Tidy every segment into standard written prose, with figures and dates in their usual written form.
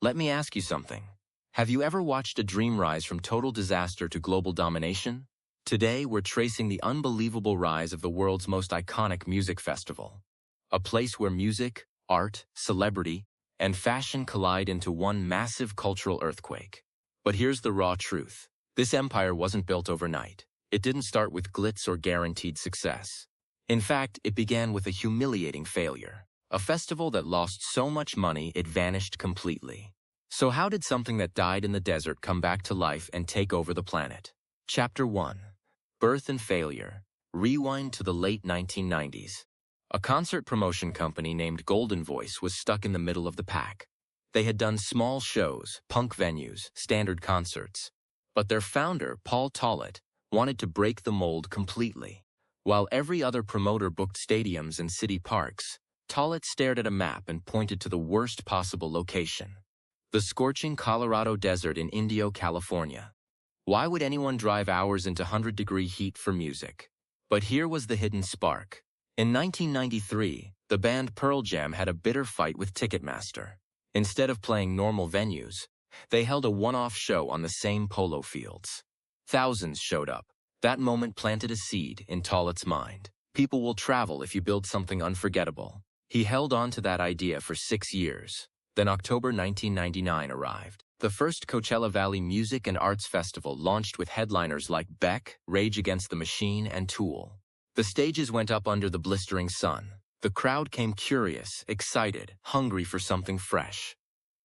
Let me ask you something. Have you ever watched a dream rise from total disaster to global domination? Today, we're tracing the unbelievable rise of the world's most iconic music festival. A place where music, art, celebrity, and fashion collide into one massive cultural earthquake. But here's the raw truth. This empire wasn't built overnight. It didn't start with glitz or guaranteed success. In fact, it began with a humiliating failure. A festival that lost so much money it vanished completely. So how did something that died in the desert come back to life and take over the planet? Chapter 1. Birth and Failure. Rewind to the late 1990s. A concert promotion company named Golden Voice was stuck in the middle of the pack. They had done small shows, punk venues, standard concerts. But their founder, Paul Tollett, wanted to break the mold completely. While every other promoter booked stadiums and city parks, Tollett stared at a map and pointed to the worst possible location. The scorching Colorado desert in Indio, California. Why would anyone drive hours into 100-degree heat for music? But here was the hidden spark. In 1993, the band Pearl Jam had a bitter fight with Ticketmaster. Instead of playing normal venues, they held a one-off show on the same polo fields. Thousands showed up. That moment planted a seed in Tollett's mind. People will travel if you build something unforgettable. He held on to that idea for 6 years. Then October 1999 arrived. The first Coachella Valley Music and Arts Festival launched with headliners like Beck, Rage Against the Machine, and Tool. The stages went up under the blistering sun. The crowd came curious, excited, hungry for something fresh.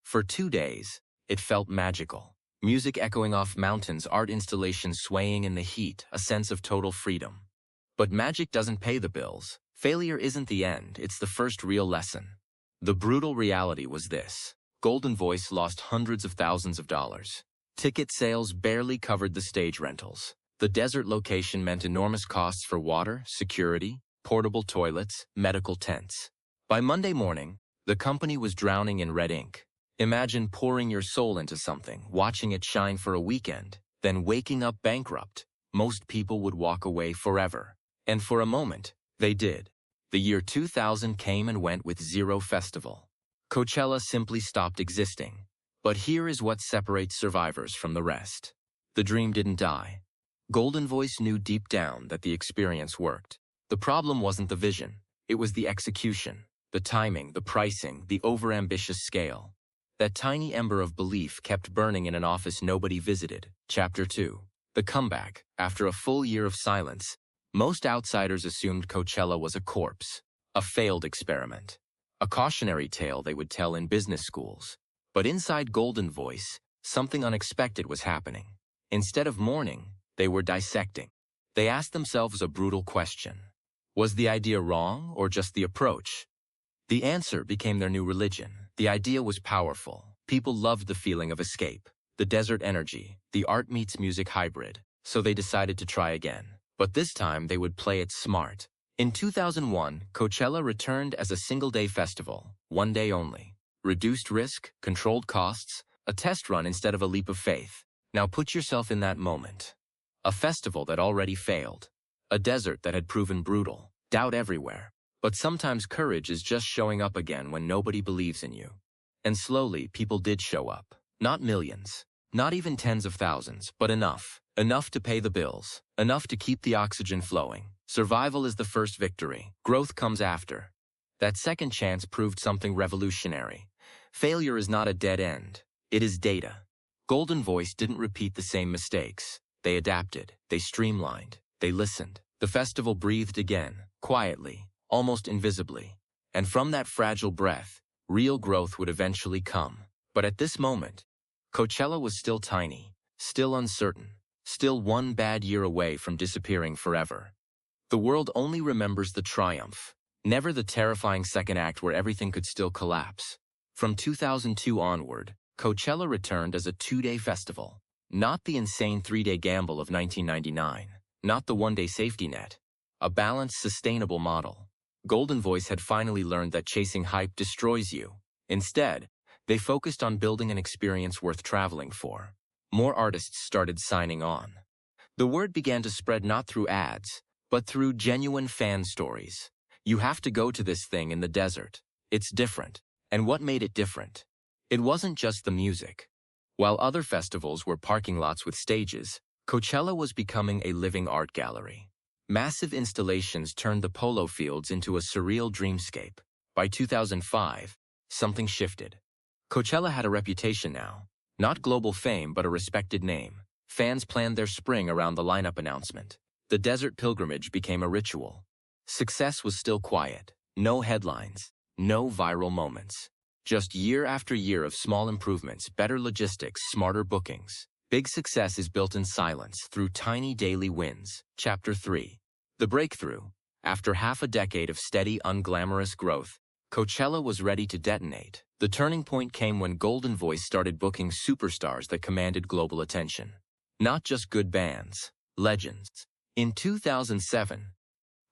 For 2 days, it felt magical. Music echoing off mountains, art installations swaying in the heat, a sense of total freedom. But magic doesn't pay the bills. Failure isn't the end, it's the first real lesson. The brutal reality was this. Golden Voice lost hundreds of thousands of dollars. Ticket sales barely covered the stage rentals. The desert location meant enormous costs for water, security, portable toilets, medical tents. By Monday morning, the company was drowning in red ink. Imagine pouring your soul into something, watching it shine for a weekend, then waking up bankrupt. Most people would walk away forever. And for a moment, they did. The year 2000 came and went with zero festival. Coachella simply stopped existing. But here is what separates survivors from the rest. The dream didn't die. Golden Voice knew deep down that the experience worked. The problem wasn't the vision. It was the execution, the timing, the pricing, the overambitious scale. That tiny ember of belief kept burning in an office nobody visited. Chapter 2. The Comeback. After a full year of silence, most outsiders assumed Coachella was a corpse, a failed experiment, a cautionary tale they would tell in business schools. But inside Golden Voice, something unexpected was happening. Instead of mourning, they were dissecting. They asked themselves a brutal question. Was the idea wrong or just the approach? The answer became their new religion. The idea was powerful. People loved the feeling of escape, the desert energy, the art meets music hybrid. So they decided to try again. But this time they would play it smart. In 2001, Coachella returned as a single-day festival, 1 day only. Reduced risk, controlled costs, a test run instead of a leap of faith. Now put yourself in that moment. A festival that already failed. A desert that had proven brutal. Doubt everywhere. But sometimes courage is just showing up again when nobody believes in you. And slowly, people did show up. Not millions. Not even tens of thousands, but enough. Enough to pay the bills. Enough to keep the oxygen flowing. Survival is the first victory. Growth comes after. That second chance proved something revolutionary. Failure is not a dead end. It is data. Golden Voice didn't repeat the same mistakes. They adapted. They streamlined. They listened. The festival breathed again, quietly, almost invisibly. And from that fragile breath, real growth would eventually come. But at this moment, Coachella was still tiny, still uncertain, still 1 bad year away from disappearing forever. The world only remembers the triumph, never the terrifying second act where everything could still collapse. From 2002 onward, Coachella returned as a 2-day festival. Not the insane 3-day gamble of 1999. Not the 1-day safety net. A balanced, sustainable model. Golden Voice had finally learned that chasing hype destroys you. Instead, they focused on building an experience worth traveling for. More artists started signing on. The word began to spread not through ads, but through genuine fan stories. You have to go to this thing in the desert. It's different. And what made it different? It wasn't just the music. While other festivals were parking lots with stages, Coachella was becoming a living art gallery. Massive installations turned the polo fields into a surreal dreamscape. By 2005, something shifted. Coachella had a reputation now. Not global fame, but a respected name. Fans planned their spring around the lineup announcement. The desert pilgrimage became a ritual. Success was still quiet. No headlines. No viral moments. Just year after year of small improvements, better logistics, smarter bookings. Big success is built in silence through tiny daily wins. Chapter 3. The breakthrough. After half a decade of steady, unglamorous growth, Coachella was ready to detonate. The turning point came when Golden Voice started booking superstars that commanded global attention. Not just good bands, legends. In 2007,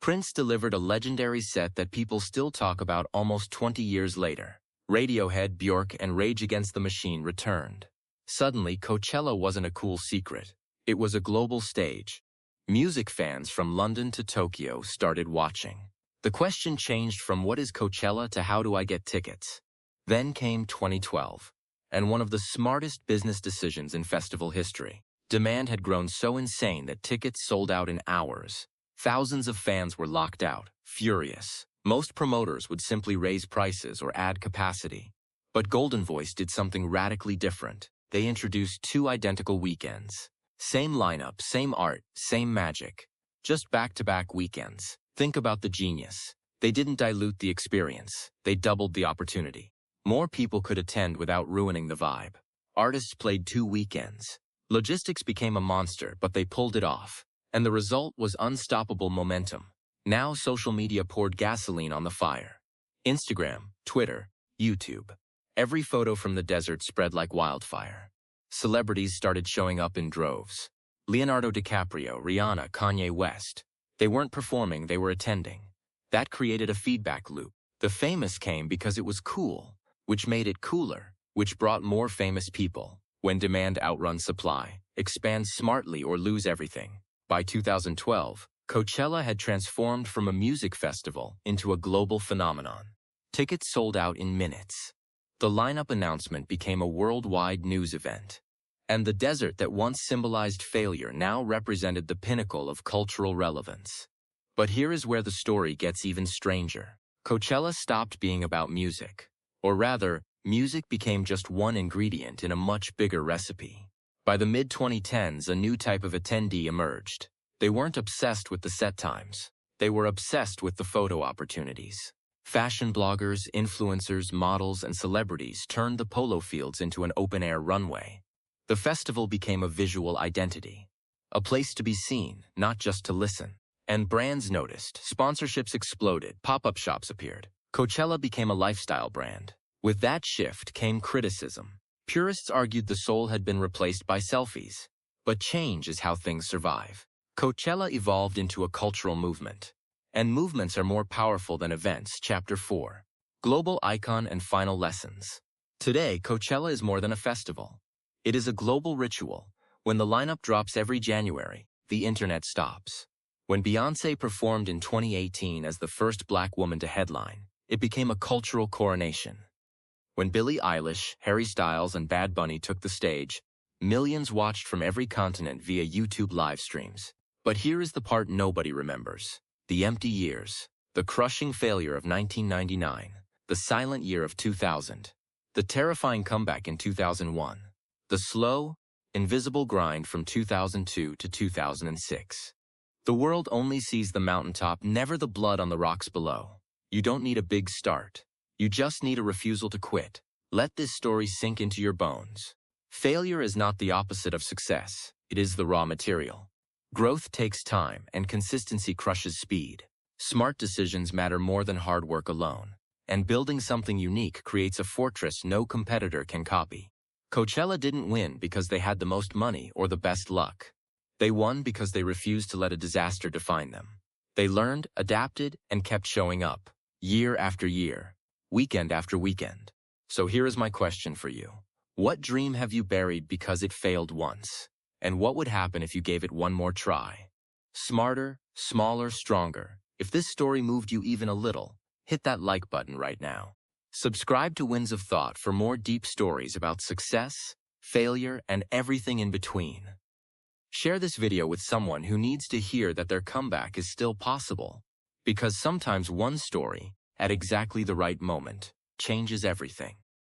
Prince delivered a legendary set that people still talk about almost 20 years later. Radiohead, Björk, and Rage Against the Machine returned. Suddenly, Coachella wasn't a cool secret. It was a global stage. Music fans from London to Tokyo started watching. The question changed from what is Coachella to how do I get tickets? Then came 2012, and one of the smartest business decisions in festival history. Demand had grown so insane that tickets sold out in hours. Thousands of fans were locked out, furious. Most promoters would simply raise prices or add capacity. But Golden Voice did something radically different. They introduced 2 identical weekends. Same lineup, same art, same magic. Just back-to-back weekends. Think about the genius. They didn't dilute the experience. They doubled the opportunity. More people could attend without ruining the vibe. Artists played 2 weekends. Logistics became a monster, but they pulled it off. And the result was unstoppable momentum. Now social media poured gasoline on the fire. Instagram, Twitter, YouTube. Every photo from the desert spread like wildfire. Celebrities started showing up in droves. Leonardo DiCaprio, Rihanna, Kanye West. They weren't performing, they were attending. That created a feedback loop. The famous came because it was cool, which made it cooler, which brought more famous people. When demand outruns supply, expand smartly or lose everything. By 2012, Coachella had transformed from a music festival into a global phenomenon. Tickets sold out in minutes. The lineup announcement became a worldwide news event. And the desert that once symbolized failure now represented the pinnacle of cultural relevance. But here is where the story gets even stranger. Coachella stopped being about music. Or rather, music became just one ingredient in a much bigger recipe. By the mid-2010s, a new type of attendee emerged. They weren't obsessed with the set times. They were obsessed with the photo opportunities. Fashion bloggers, influencers, models, and celebrities turned the polo fields into an open-air runway. The festival became a visual identity. A place to be seen, not just to listen. And brands noticed. Sponsorships exploded. Pop-up shops appeared. Coachella became a lifestyle brand. With that shift came criticism. Purists argued the soul had been replaced by selfies. But change is how things survive. Coachella evolved into a cultural movement. And movements are more powerful than events. Chapter 4. Global Icon and Final Lessons. Today, Coachella is more than a festival. It is a global ritual. When the lineup drops every January, the internet stops. When Beyoncé performed in 2018 as the first black woman to headline, it became a cultural coronation. When Billie Eilish, Harry Styles, and Bad Bunny took the stage, millions watched from every continent via YouTube live streams. But here is the part nobody remembers. The empty years. The crushing failure of 1999. The silent year of 2000. The terrifying comeback in 2001. The slow, invisible grind from 2002 to 2006. The world only sees the mountaintop, never the blood on the rocks below. You don't need a big start. You just need a refusal to quit. Let this story sink into your bones. Failure is not the opposite of success. It is the raw material. Growth takes time, and consistency crushes speed. Smart decisions matter more than hard work alone. And building something unique creates a fortress no competitor can copy. Coachella didn't win because they had the most money or the best luck. They won because they refused to let a disaster define them. They learned, adapted, and kept showing up, year after year, weekend after weekend. So here is my question for you. What dream have you buried because it failed once? And what would happen if you gave it one more try? Smarter, smaller, stronger. If this story moved you even a little, hit that like button right now. Subscribe to Winds of Thought for more deep stories about success, failure, and everything in between. Share this video with someone who needs to hear that their comeback is still possible, because sometimes one story, at exactly the right moment, changes everything.